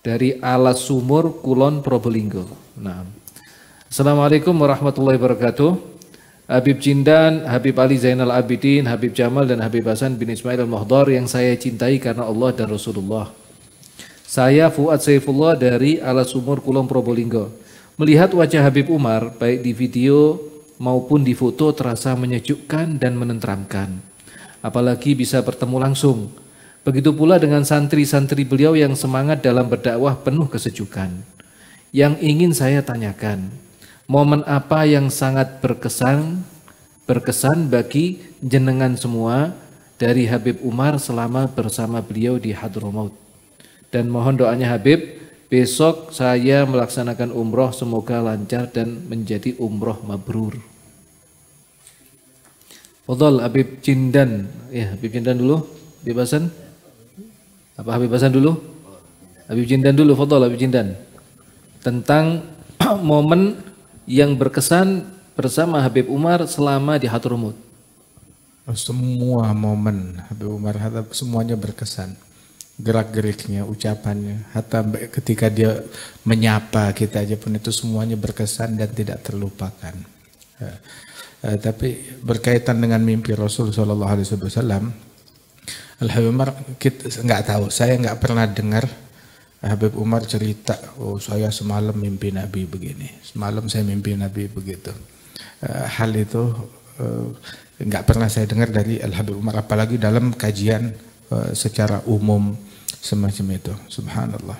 dari Alas Sumur, Kulon, Probolinggo. Nah, Assalamualaikum warahmatullahi wabarakatuh. Habib Jindan, Habib Ali Zainal Abidin, Habib Jamal dan Habib Hasan bin Ismail Al-Muhdar yang saya cintai karena Allah dan Rasulullah. Saya Fuad Saifullah dari Alas Sumur, Kulon, Probolinggo. Melihat wajah Habib Umar baik di video maupun di foto terasa menyejukkan dan menenteramkan. Apalagi bisa bertemu langsung. Begitu pula dengan santri-santri beliau yang semangat dalam berdakwah penuh kesejukan. Yang ingin saya tanyakan, momen apa yang sangat berkesan bagi jenengan semua dari Habib Umar selama bersama beliau di Hadramaut? Dan mohon doanya Habib, besok saya melaksanakan umroh, semoga lancar dan menjadi umroh mabrur. Fadhal Habib Jindan. Ya, Habib Jindan dulu. Habib Hasan. Apa Habib Hasan dulu? Habib Jindan dulu, fadhal Habib Jindan. Tentang momen yang berkesan bersama Habib Umar selama di Hadramaut. Semua momen Habib Umar semuanya berkesan. Gerak-geriknya, ucapannya, hatta ketika dia menyapa kita aja pun itu semuanya berkesan dan tidak terlupakan. Tapi berkaitan dengan mimpi Rasul SAW, Habib Umar kita nggak tahu, saya nggak pernah dengar Habib Umar cerita, oh saya semalam mimpi Nabi begini, semalam saya mimpi Nabi begitu. Hal itu nggak pernah saya dengar dari Habib Umar, apalagi dalam kajian secara umum semacam itu. Subhanallah.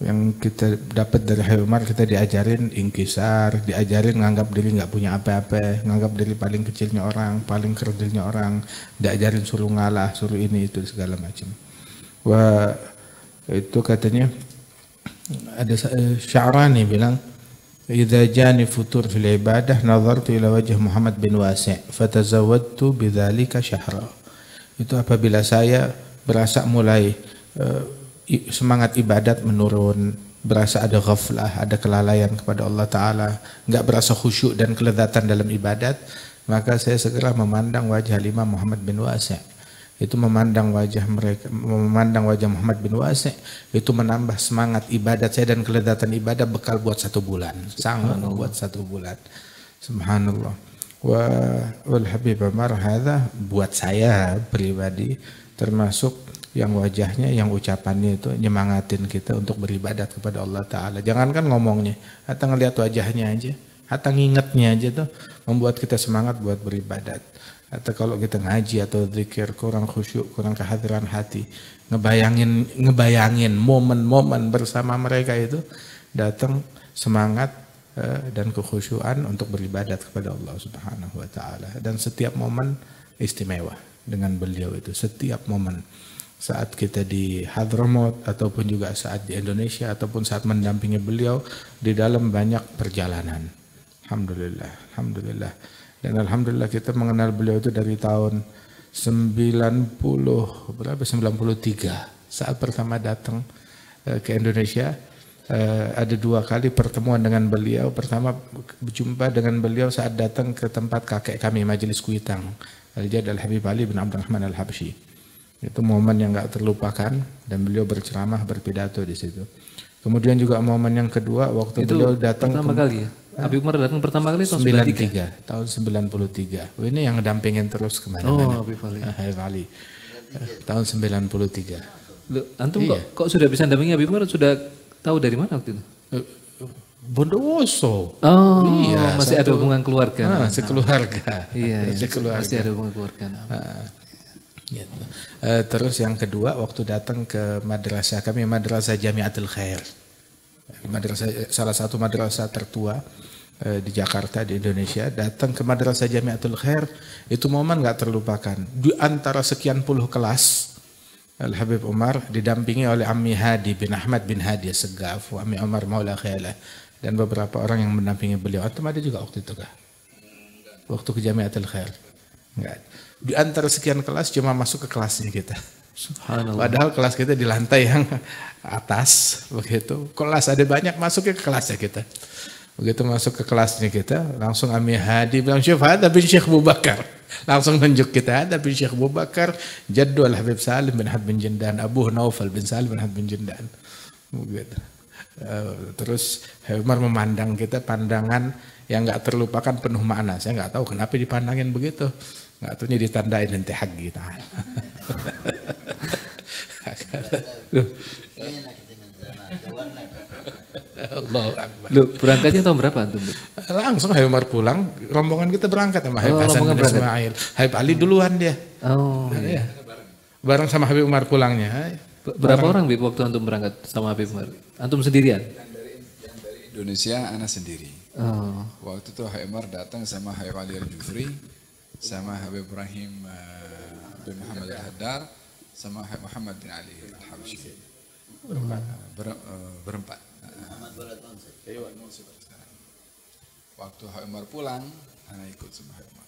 Yang kita dapat dari Habib Umar, kita diajarin inkisar, diajarin nganggap diri nggak punya apa-apa, nganggap diri paling kecilnya orang, paling kerdilnya orang, diajarin suruh ngalah, suruh ini itu segala macam. Wah, itu katanya ada Sya'rani bilang, idza jani futur fil ibadah nazartu ila wajh Muhammad bin Wasi' fatazawwadtu bidzalika syahra. Itu apabila saya berasa mulai semangat ibadat menurun, berasa ada ghaflah, ada kelalaian kepada Allah Ta'ala, nggak berasa khusyuk dan kelezatan dalam ibadat, maka saya segera memandang wajah Imam Muhammad bin Wasi'. Itu memandang wajah mereka, memandang wajah Muhammad bin Wasi', itu menambah semangat ibadat saya dan kelezatan ibadah bekal buat 1 bulan, sangat buat 1 bulan. Subhanallah. Wal Habib Umar hadza buat saya pribadi termasuk yang wajahnya, yang ucapannya itu nyemangatin kita untuk beribadat kepada Allah Ta'ala. Jangankan ngomongnya, hatta ngelihat wajahnya aja, hatta ngingetnya aja tuh membuat kita semangat buat beribadat. Atau kalau kita ngaji atau zikir kurang khusyuk, kurang kehadiran hati, ngebayangin momen-momen bersama mereka itu, datang semangat dan kekhusyuan untuk beribadat kepada Allah Subhanahu wa Ta'ala. Dan setiap momen istimewa dengan beliau itu, setiap momen. Saat kita di Hadramaut ataupun juga saat di Indonesia ataupun saat mendampingi beliau di dalam banyak perjalanan. Alhamdulillah, alhamdulillah. Dan alhamdulillah kita mengenal beliau itu dari tahun 93 saat pertama datang ke Indonesia. Ada 2 kali pertemuan dengan beliau. Pertama berjumpa dengan beliau saat datang ke tempat kakek kami, Majelis Kuitang, Al-Jad Al-Habib Ali bin Abdurrahman Al-Habsyi. Itu momen yang gak terlupakan dan beliau berceramah, berpidato di situ. Kemudian juga momen yang kedua waktu itu beliau datang pertama kali ya? Habib Umar datang pertama kali tahun 93. Tahun 93. Ini yang dampingin terus kemana-mana. Oh, Habib Ali. Habib Ali. Tahun 93. Loh, antum kok sudah bisa dampingi Habib Umar, sudah tahu dari mana waktu itu? Bondowoso. Oh, iya, masih ada hubungan keluarga. Sekeluarga. Iya, masih ada hubungan keluarga. Gitu. Terus yang kedua waktu datang ke madrasah kami, Madrasah Jamiatul Khair, salah satu madrasah tertua di Jakarta, di Indonesia. Datang ke Madrasah Jamiatul Khair, itu momen gak terlupakan. Di antara sekian puluh kelas, Al-Habib Umar didampingi oleh Ammi Hadi bin Ahmad bin Hadi Segaf, Ammi Umar Maula Khayalah, dan beberapa orang yang mendampingi beliau. Antum ada juga waktu itu kah? Waktu ke Jamiatul Khair? Enggak. Di antara sekian kelas cuma masuk ke kelasnya kita. Subhanallah. Padahal kelas kita di lantai yang atas begitu. Kelas ada banyak, masuknya ke kelasnya kita. Begitu masuk ke kelasnya kita, langsung Ammi Hadi bilang, "Syekh, ada bin Syekh Abu Bakar." Langsung nunjuk kita, ada bin Syekh Abu Bakar, Jaddu Al-Habib Salim bin Habib bin Jindan, Abu Naufal bin Salim bin Habib bin Jindan. Begitu. Terus Habib Umar memandang kita pandangan yang nggak terlupakan penuh makna. Saya nggak tahu kenapa dipandangin begitu. Nggak tahunya ditandain nanti hagi. Lu berangkatnya tahun berapa antum? Langsung Habib Umar pulang, rombongan kita berangkat sama Habib Hasan bin Ismail. Habib Ali duluan dia. Oh. Iya. Bareng sama Habib Umar pulangnya. Berapa orang Bib waktu antum berangkat sama Habib Umar? Antum sendirian? Yang dari Indonesia anak sendiri. Oh. Waktu itu Habib Umar datang sama Habib Ali Al-Jufri, sama Habib Ibrahim bin Muhammad Al-Haddar, sama Habib Muhammad bin Ali Al-Habsyi. Berempat. Waktu Habib Umar pulang, anak ikut sama Habib Umar.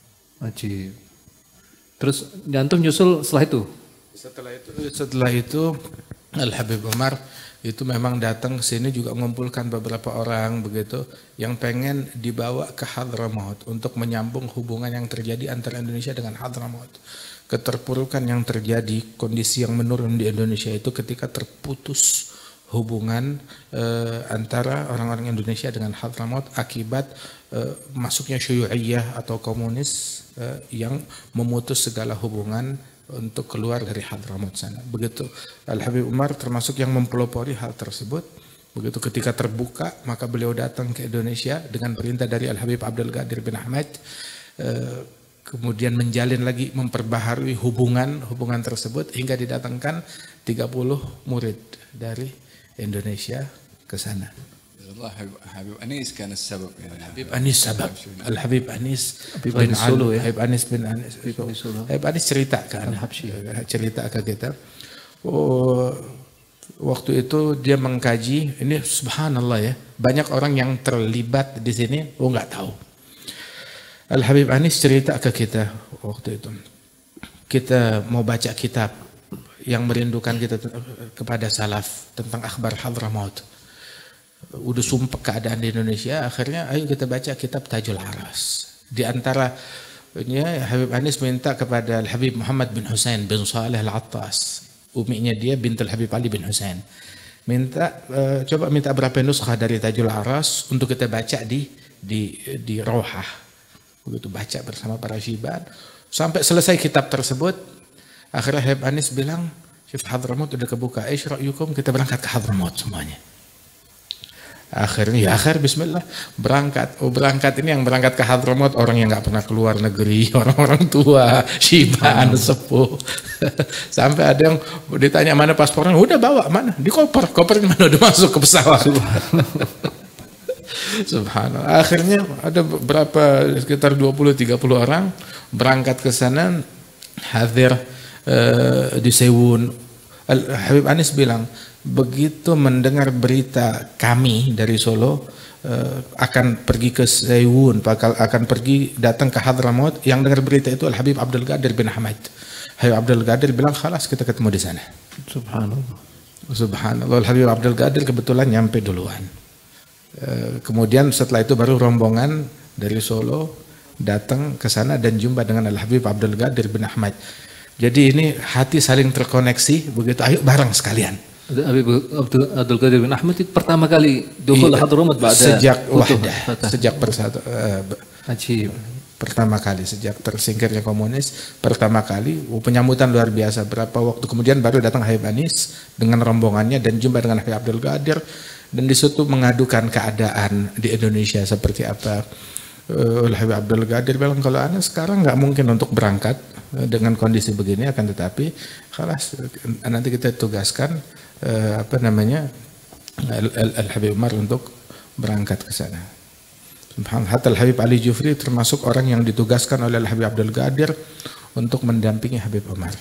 Ajib. Terus antum nyusul setelah itu? Setelah itu Al Habib Umar itu memang datang ke sini juga mengumpulkan beberapa orang begitu yang pengen dibawa ke Hadramaut untuk menyambung hubungan yang terjadi antara Indonesia dengan Hadramaut. Keterpurukan yang terjadi, kondisi yang menurun di Indonesia itu ketika terputus hubungan antara orang-orang Indonesia dengan Hadramaut akibat masuknya Syu'iyah atau komunis yang memutus segala hubungan untuk keluar dari Hadramaut sana. Begitu Al Habib Umar termasuk yang mempelopori hal tersebut. Begitu ketika terbuka maka beliau datang ke Indonesia dengan perintah dari Al Habib Abdul Qadir bin Ahmad. Kemudian menjalin lagi, memperbaharui hubungan tersebut hingga didatangkan 30 murid dari Indonesia ke sana. Habib Anis kan sebab. Habib Anis sebab. Al Habib Anis bin Solo ya. Habib Anis bin Anis. Habib Anis cerita kan. Cerita ke kita. Oh, waktu itu dia mengkaji, ini subhanallah ya. Banyak orang yang terlibat di sini, nggak tahu. Al Habib Anis cerita ke kita waktu itu. Kita mau baca kitab yang merindukan kita kepada salaf tentang akhbar Hadramaut. Udah sumpah keadaan di Indonesia, akhirnya ayo kita baca kitab Tajul Aras. Di antaranya Habib Anis minta kepada Al Habib Muhammad bin Husain bin Saleh Al-Attas, uminya dia bintul Habib Ali bin Husain. Coba minta berapa nuskah dari Tajul Aras untuk kita baca di Rohah. Begitu baca bersama para syiban sampai selesai kitab tersebut. Akhirnya Habib Anis bilang, Syekh Hadramaut udah kebuka, ra'yukum, kita berangkat ke Hadramaut semuanya. Akhirnya bismillah berangkat ini yang berangkat ke Hadramaut orang yang nggak pernah keluar negeri, orang-orang tua, syiban, sepuh. Sampai ada yang ditanya mana paspornya, udah bawa mana di kopernya mana udah masuk ke pesawat. Subhanallah. Akhirnya ada berapa sekitar 20-30 orang berangkat ke sana, hadir di Sewun. Habib Anis bilang, begitu mendengar berita kami dari Solo akan pergi ke Sewun, akan pergi datang ke Hadramaut, yang dengar berita itu Al Habib Abdul Qadir bin Ahmad. Habib Abdul Qadir bilang, khalas kita ketemu di sana. Subhanallah. Al Habib Abdul Qadir kebetulan nyampe duluan. Kemudian setelah itu baru rombongan dari Solo datang ke sana dan jumpa dengan Al Habib Abdul Qadir bin Ahmad. Jadi ini hati saling terkoneksi, begitu ayo bareng sekalian. Habib Abdul Qadir bin Ahmad itu pertama kali dukhul Hadramaut sejak wahdah, sejak bersatu. Pertama kali sejak tersingkirnya komunis, pertama kali penyambutan luar biasa. Berapa waktu kemudian baru datang Habib Anis dengan rombongannya dan jumpa dengan Habib Abdul Qadir, dan di situ mengadukan keadaan di Indonesia seperti apa. Habib Abdul Qadir bilang, kalau Anda sekarang nggak mungkin untuk berangkat dengan kondisi begini, akan tetapi khalas nanti kita tugaskan Al Habib Umar untuk berangkat ke sana. Hatta Al Habib Ali Jufri termasuk orang yang ditugaskan oleh Al Habib Abdul Qadir untuk mendampingi Habib Umar.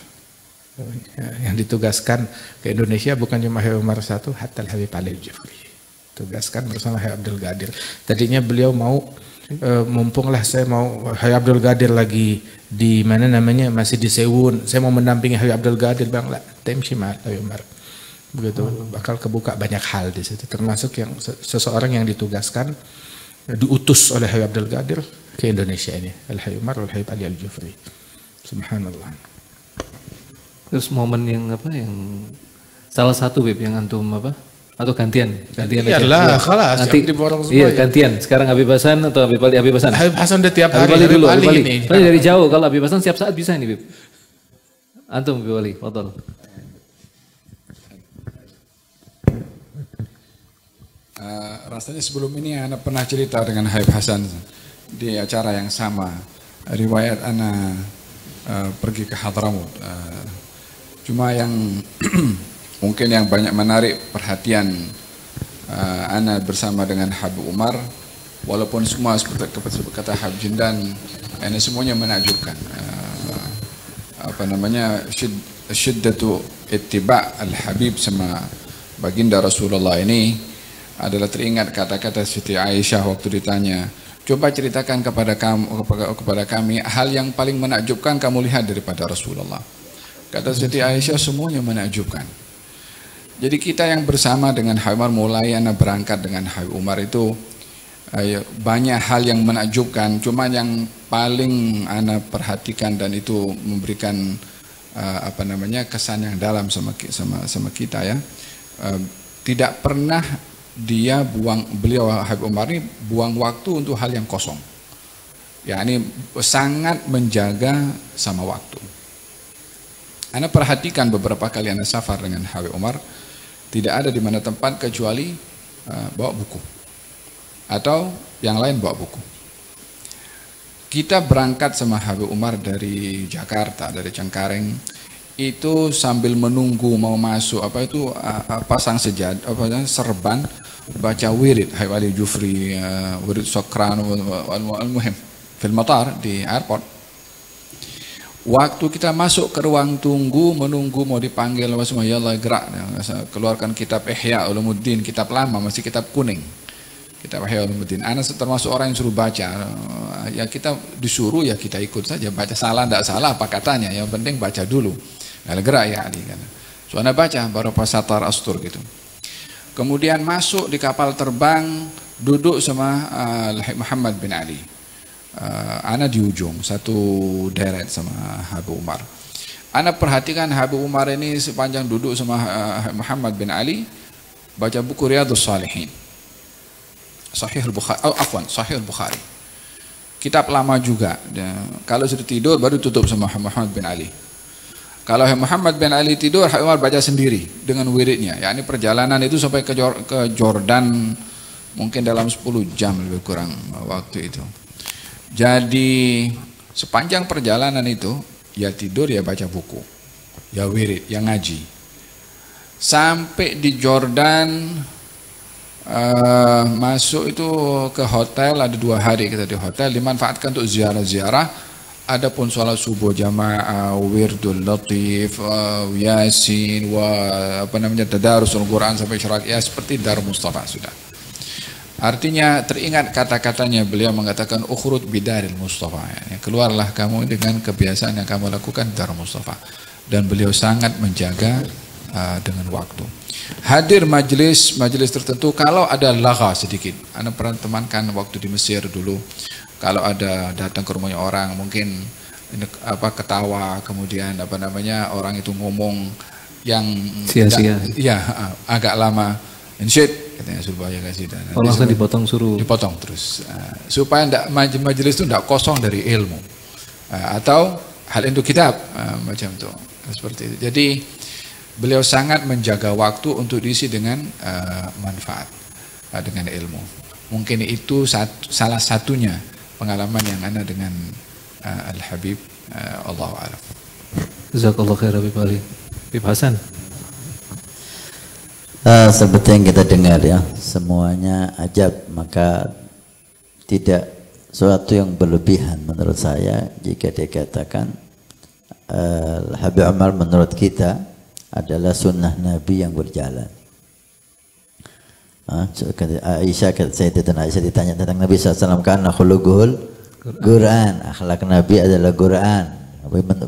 Yang ditugaskan ke Indonesia bukan cuma Habib Umar satu, hatta Al Habib Ali Jufri tugaskan bersama Habib Abdul Qadir. Tadinya beliau mau mumpunglah saya mau Habib Abdul Qadir lagi di mana namanya masih di Sewun, saya mau mendampingi Habib Abdul Qadir, bang lah temsi mal Habib Umar. Begitu bakal kebuka banyak hal di situ, termasuk yang seseorang yang ditugaskan diutus oleh Habib Abdul Qadir ke Indonesia ini, Al Habib Umar, Al Habib Ali Al Jufri. Subhanallah. Terus momen yang yang salah satu Bib yang antum Atau gantian aja. Iyalah, khalas, Nanti diborong semua. iya gantian. Sekarang Habib Hasan atau Habib Ali? Habib Hasan. Habib Hasan udah tiap hari. Habib Ali dulu. Habib Habib Ali Ali. ini. Soalnya dari jauh. Kalau Habib Hasan siap saat bisa ini, Bib. Antum Habib Ali, fadhal. Rasanya sebelum ini Ana pernah cerita dengan Habib Hasan di acara yang sama. Riwayat Ana pergi ke Hadramut. Cuma yang mungkin yang banyak menarik perhatian Ana bersama dengan Habib Umar, walaupun semua seperti kata Habib Jindan, ini semuanya menakjubkan. Syiddatu ittiba' al-Habib sama baginda Rasulullah ini adalah teringat kata-kata Siti Aisyah waktu ditanya, coba ceritakan kepada kami hal yang paling menakjubkan kamu lihat daripada Rasulullah. Kata Siti Aisyah, semuanya menakjubkan. Jadi kita yang bersama dengan Habib Umar, mulai Ana berangkat dengan Habib Umar itu banyak hal yang menakjubkan. Cuma yang paling Ana perhatikan dan itu memberikan kesan yang dalam sama kita ya. Tidak pernah beliau Habib Umar ini buang waktu untuk hal yang kosong. Ya, ini sangat menjaga sama waktu. Ana perhatikan beberapa kali Ana safar dengan Habib Umar, tidak ada di mana tempat kecuali bawa buku atau yang lain bawa buku. Kita berangkat sama Habib Umar dari Jakarta, dari Cengkareng, itu sambil menunggu mau masuk pasang serban, baca wirid Habib Ali Jufri, wirid Sokran al-muhim fil matar di airport. Waktu kita masuk ke ruang tunggu menunggu mau dipanggil semua, ya Allah gerak, keluarkan kitab Ihya Ulumuddin, kitab lama, masih kitab kuning, kitab Ihya Ulumuddin. Ana termasuk orang yang suruh baca, ya kita disuruh ya kita ikut saja, baca salah tidak salah apa katanya, yang penting baca dulu. Nah, gerak ya Ali kan. So Ana baca baru pasatar astur gitu. Kemudian masuk di kapal terbang, duduk sama Muhammad bin Ali. Ana di ujung satu deret sama Habib Umar. Ana perhatikan Habib Umar ini sepanjang duduk sama Muhammad bin Ali baca buku Riyadhus Shalihin, Sahih al-Bukhari, Sahih al-Bukhari. Kitab lama juga. Kalau sudah tidur baru tutup sama Muhammad bin Ali. Kalau Muhammad bin Ali tidur, Habib Umar baca sendiri dengan wiridnya. Ya, ini perjalanan itu sampai ke Jordan mungkin dalam 10 jam lebih kurang waktu itu. Jadi sepanjang perjalanan itu ya tidur ya baca buku, ya wirid, ya ngaji. Sampai di Jordan masuk itu ke hotel, ada 2 hari kita di hotel, dimanfaatkan untuk ziarah-ziarah. Adapun sholat subuh jamaah, wirdul latif, yasin, tadarusul Quran sampai syaraq ya seperti Dar Mustafa sudah. Artinya teringat kata-katanya beliau mengatakan ukhrud bidaril Mustafa, ya, keluarlah kamu dengan kebiasaan yang kamu lakukan Dar Mustafa. Dan beliau sangat menjaga dengan waktu. Hadir majelis tertentu kalau ada lagha sedikit. Ana pernah temankan waktu di Mesir dulu. Kalau ada datang ke rumahnya orang mungkin ketawa, kemudian orang itu ngomong yang sia-sia. Iya, agak lama. Insyid katanya supaya kasih dan langsung dipotong dipotong terus supaya majelis itu tidak kosong dari ilmu atau hal itu kitab macam itu seperti itu. Jadi beliau sangat menjaga waktu untuk diisi dengan manfaat, dengan ilmu. Mungkin itu salah satunya pengalaman yang ana dengan Al-Habib. Allahu a'lam. Jazakallahu khair Habib Ali. Habib Hasan. Seperti yang kita dengar ya, semuanya ajab, maka tidak suatu yang berlebihan menurut saya jika dikatakan Habib Umar menurut kita adalah sunnah Nabi yang berjalan. Sayyidatina Aisyah ditanya tentang Nabi SAW, karena khuluqul Quran, akhlak Nabi adalah Quran.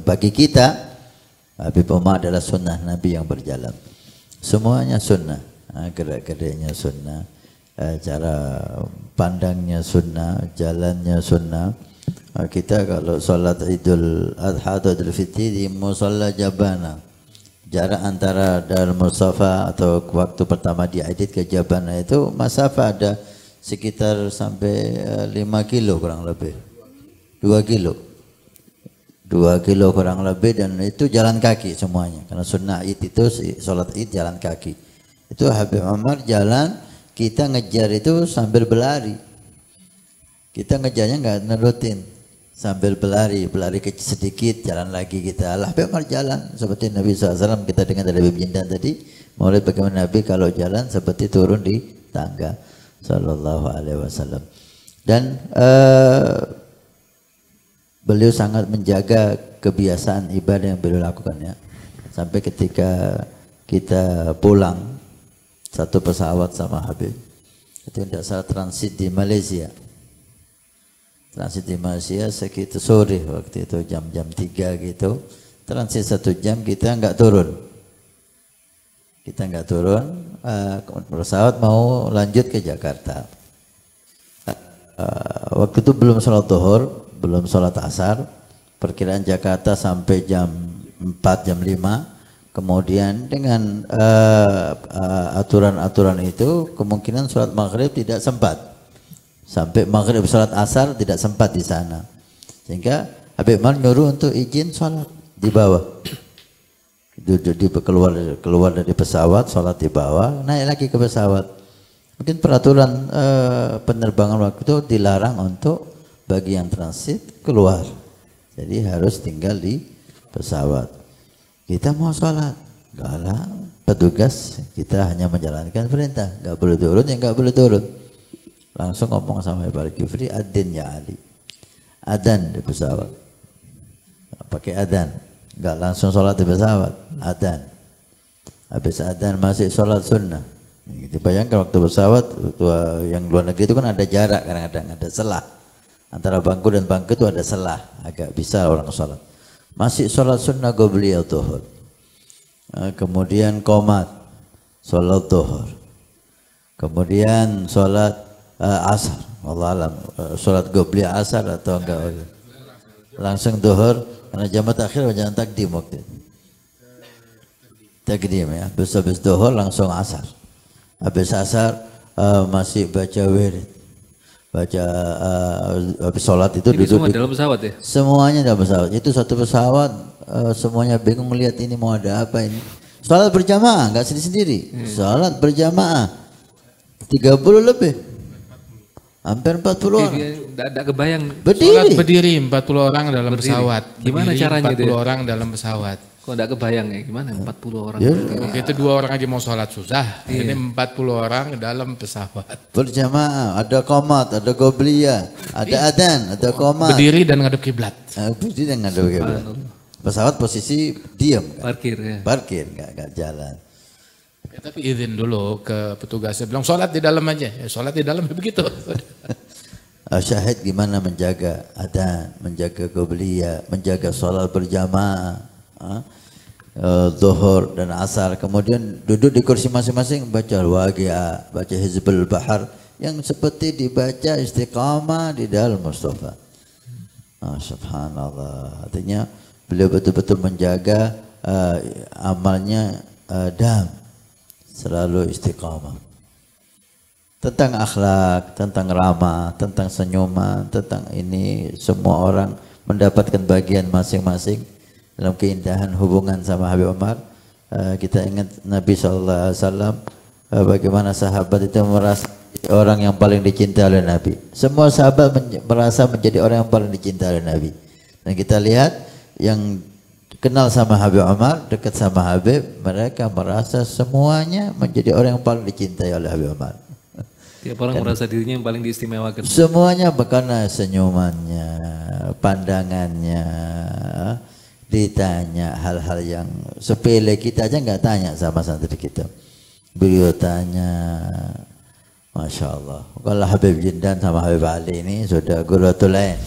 Bagi kita Habib Umar adalah sunnah Nabi yang berjalan. Semuanya sunnah, gerak-geriknya sunnah, cara pandangnya sunnah, jalannya sunnah. Kita kalau sholat Idul Adha atau Idul Fitri di Musalla Jabana, jarak antara Darul Mustafa atau waktu pertama diedit ke Jabana itu masafa ada sekitar sampai 5 kilo kurang lebih. 2 kilo. 2 kilo kurang lebih, dan itu jalan kaki semuanya. Karena sunnah Id itu sholat Id jalan kaki. Itu Habib Umar jalan, kita ngejar itu sambil berlari. Kita ngejarnya nggak nerutin. Sambil berlari sedikit, jalan lagi kita. Habib Umar jalan seperti Nabi SAW, kita dengar dari Habib Jindan tadi, mulai bagaimana Nabi kalau jalan seperti turun di tangga sallallahu alaihi wasallam. Dan beliau sangat menjaga kebiasaan ibadah yang beliau lakukan ya. Sampai ketika kita pulang satu pesawat sama Habib, itu tidak salah transit di Malaysia. Transit di Malaysia sekitar sore waktu itu, jam-jam 3 gitu. Transit 1 jam, kita nggak turun. Pesawat mau lanjut ke Jakarta. Waktu itu belum sholat zuhur, belum sholat asar. Perkiraan Jakarta sampai jam 4, jam 5. Kemudian dengan aturan-aturan itu, kemungkinan sholat maghrib tidak sempat. Sampai maghrib sholat asar tidak sempat di sana. Sehingga Habib Umar nyuruh untuk izin sholat di bawah. Keluar dari pesawat, sholat di bawah, naik lagi ke pesawat. Mungkin peraturan penerbangan waktu itu dilarang untuk bagi yang transit keluar. Jadi harus tinggal di pesawat. Kita mau sholat, enggak lah, petugas kita hanya menjalankan perintah, enggak boleh turun, ya enggak boleh turun. Langsung ngomong sama Habib Kifri, adzin ya Ali, adzan di pesawat, pakai adzan, enggak langsung sholat di pesawat, adzan. Habis adzan masih sholat sunnah. Dibayangkan waktu pesawat, waktu yang luar negeri itu kan ada jarak, kadang-kadang ada selah antara bangku dan bangku itu ada selah, agak bisa orang sholat. Masih sholat sunnah qobliyah zuhur, kemudian qomat, sholat zuhur, kemudian sholat asar, Allah alam, sholat qobliyah asar atau enggak, langsung zuhur karena jamaah takhir jangan takdim waktu itu. Takdim ya, habis zuhur langsung asar. Habis asar masih baca wirid, baca habis sholat itu ini duduk semua dalam pesawat ya? Semuanya dalam pesawat. Itu satu pesawat, semuanya bingung melihat ini mau ada apa ini. Sholat berjamaah, nggak sendiri-sendiri. Sholat berjamaah 30 lebih, hampir 40 orang. Tidak kebayang. Sholat berdiri 40 orang dalam pesawat. Gimana Berdiri caranya 40 itu? orang dalam pesawat. Kok tidak kebayang ya, gimana 40 orang? Ya. Itu 2 orang aja mau sholat susah. Ini 40 orang dalam pesawat. Berjamaah, ada qomat, ada qobliyah, ada adzan, ada qomat. Berdiri dan ngadep kiblat. Berdiri dan ngadep kiblat. Pesawat posisi diam kan? Parkir ya. Parkir, nggak jalan. Ya, tapi izin dulu ke petugasnya, bilang sholat di dalam aja. Ya, sholat di dalam begitu. Syahid gimana menjaga adzan, menjaga qobliyah, menjaga sholat berjamaah, zuhur dan asar, kemudian duduk di kursi masing-masing baca Al-Waqi'ah, baca Hizbul Bahar yang seperti dibaca istiqamah di Darul Mustafa. Subhanallah, artinya beliau betul-betul menjaga amalnya selalu istiqamah. Tentang akhlak, tentang ramah, tentang senyuman, tentang ini semua orang mendapatkan bagian masing-masing dalam keindahan hubungan sama Habib Umar. Kita ingat Nabi SAW, bagaimana sahabat itu merasa orang yang paling dicintai oleh Nabi. Semua sahabat merasa menjadi orang yang paling dicintai oleh Nabi. Dan kita lihat yang kenal sama Habib Umar, dekat sama Habib, mereka merasa semuanya menjadi orang yang paling dicintai oleh Habib Umar. Tiap orang merasa dirinya yang paling diistimewakan. Semuanya karena senyumannya, pandangannya. Ditanya hal-hal yang sepele kita aja nggak tanya sama santri kita. Beliau tanya, Masya Allah. Kalau Habib Jindan sama Habib Ali ini sudah Qurratul Ain.